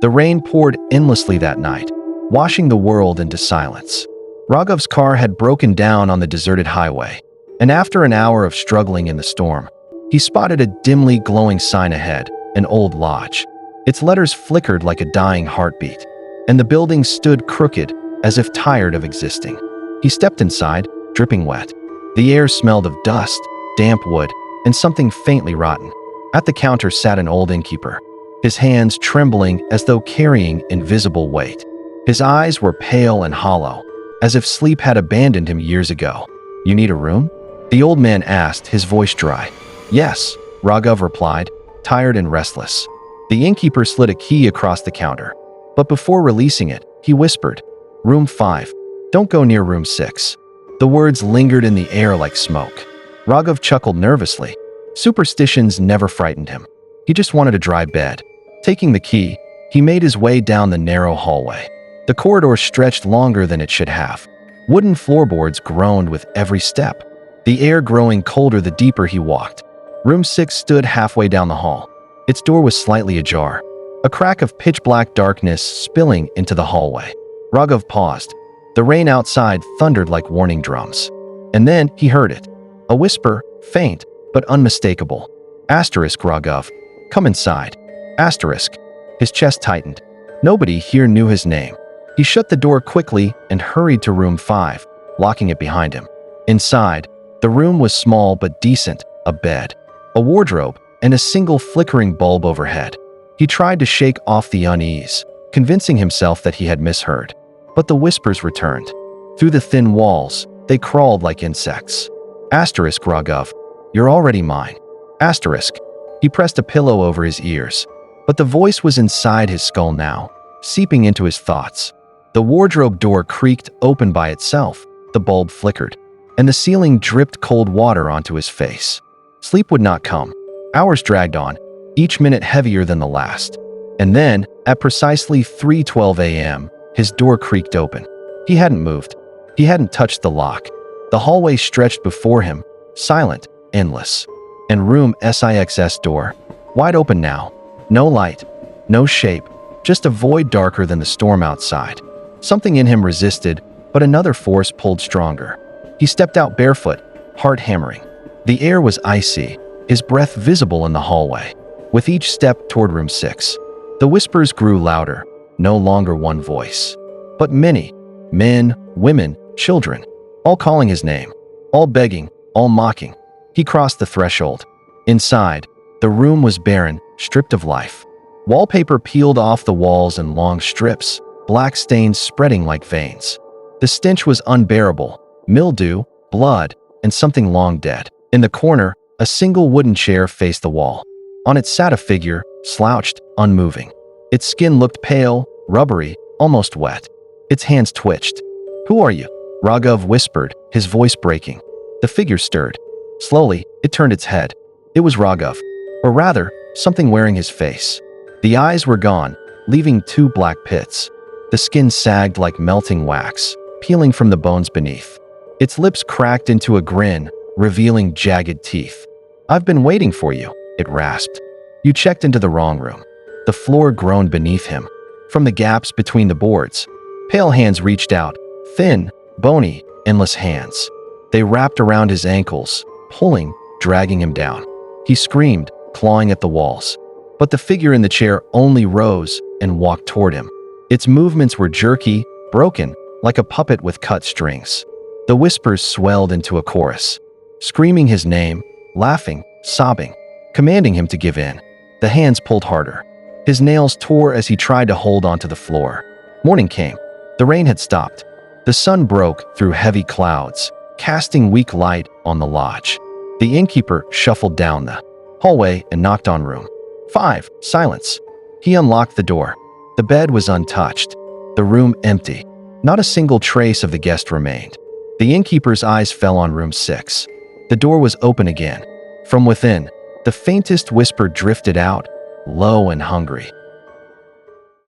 The rain poured endlessly that night, washing the world into silence. Raghav's car had broken down on the deserted highway, and after an hour of struggling in the storm, he spotted a dimly glowing sign ahead, an old lodge. Its letters flickered like a dying heartbeat, and the building stood crooked as if tired of existing. He stepped inside, dripping wet. The air smelled of dust, damp wood, and something faintly rotten. At the counter sat an old innkeeper, his hands trembling as though carrying invisible weight. His eyes were pale and hollow, as if sleep had abandoned him years ago. "You need a room?" the old man asked, his voice dry. "Yes," Raghav replied, tired and restless. The innkeeper slid a key across the counter, but before releasing it, he whispered, "Room 5. Don't go near room 6. The words lingered in the air like smoke. Raghav chuckled nervously. Superstitions never frightened him. He just wanted a dry bed. Taking the key, he made his way down the narrow hallway. The corridor stretched longer than it should have. Wooden floorboards groaned with every step, the air growing colder the deeper he walked. Room 6 stood halfway down the hall. Its door was slightly ajar, a crack of pitch-black darkness spilling into the hallway. Raghav paused. The rain outside thundered like warning drums. And then he heard it. A whisper, faint but unmistakable. "Asterisk, Raghav. Come inside." Asterisk. His chest tightened. Nobody here knew his name. He shut the door quickly and hurried to room 5, locking it behind him. Inside, the room was small but decent, a bed, a wardrobe, and a single flickering bulb overhead. He tried to shake off the unease, convincing himself that he had misheard. But the whispers returned. Through the thin walls, they crawled like insects. "Asterisk, Raghav. You're already mine." Asterisk. He pressed a pillow over his ears, but the voice was inside his skull now, seeping into his thoughts. The wardrobe door creaked open by itself, the bulb flickered, and the ceiling dripped cold water onto his face. Sleep would not come. Hours dragged on, each minute heavier than the last. And then, at precisely 3:12 a.m., his door creaked open. He hadn't moved. He hadn't touched the lock. The hallway stretched before him, silent, endless. And room 6's door, wide open now. No light, no shape, just a void darker than the storm outside. Something in him resisted, but another force pulled stronger. He stepped out barefoot, heart hammering. The air was icy, his breath visible in the hallway. With each step toward room 6, the whispers grew louder, no longer one voice, but many, men, women, children, all calling his name, all begging, all mocking. He crossed the threshold. Inside, the room was barren, stripped of life. Wallpaper peeled off the walls in long strips, black stains spreading like veins. The stench was unbearable, mildew, blood, and something long dead. In the corner, a single wooden chair faced the wall. On it sat a figure, slouched, unmoving. Its skin looked pale, rubbery, almost wet. Its hands twitched. "Who are you?" Raghav whispered, his voice breaking. The figure stirred. Slowly, it turned its head. It was Raghav, or rather, something wearing his face. The eyes were gone, leaving 2 black pits. The skin sagged like melting wax, peeling from the bones beneath. Its lips cracked into a grin, revealing jagged teeth. "I've been waiting for you," it rasped. "You checked into the wrong room." The floor groaned beneath him. From the gaps between the boards, pale hands reached out, thin, bony, endless hands. They wrapped around his ankles, pulling, dragging him down. He screamed, clawing at the walls. But the figure in the chair only rose and walked toward him. Its movements were jerky, broken, like a puppet with cut strings. The whispers swelled into a chorus, screaming his name, laughing, sobbing, commanding him to give in. The hands pulled harder. His nails tore as he tried to hold onto the floor. Morning came. The rain had stopped. The sun broke through heavy clouds, casting weak light on the lodge. The innkeeper shuffled down the hallway and knocked on room 5. Silence. He unlocked the door. The bed was untouched. The room empty. Not a single trace of the guest remained. The innkeeper's eyes fell on room 6. The door was open again. From within, the faintest whisper drifted out, low and hungry.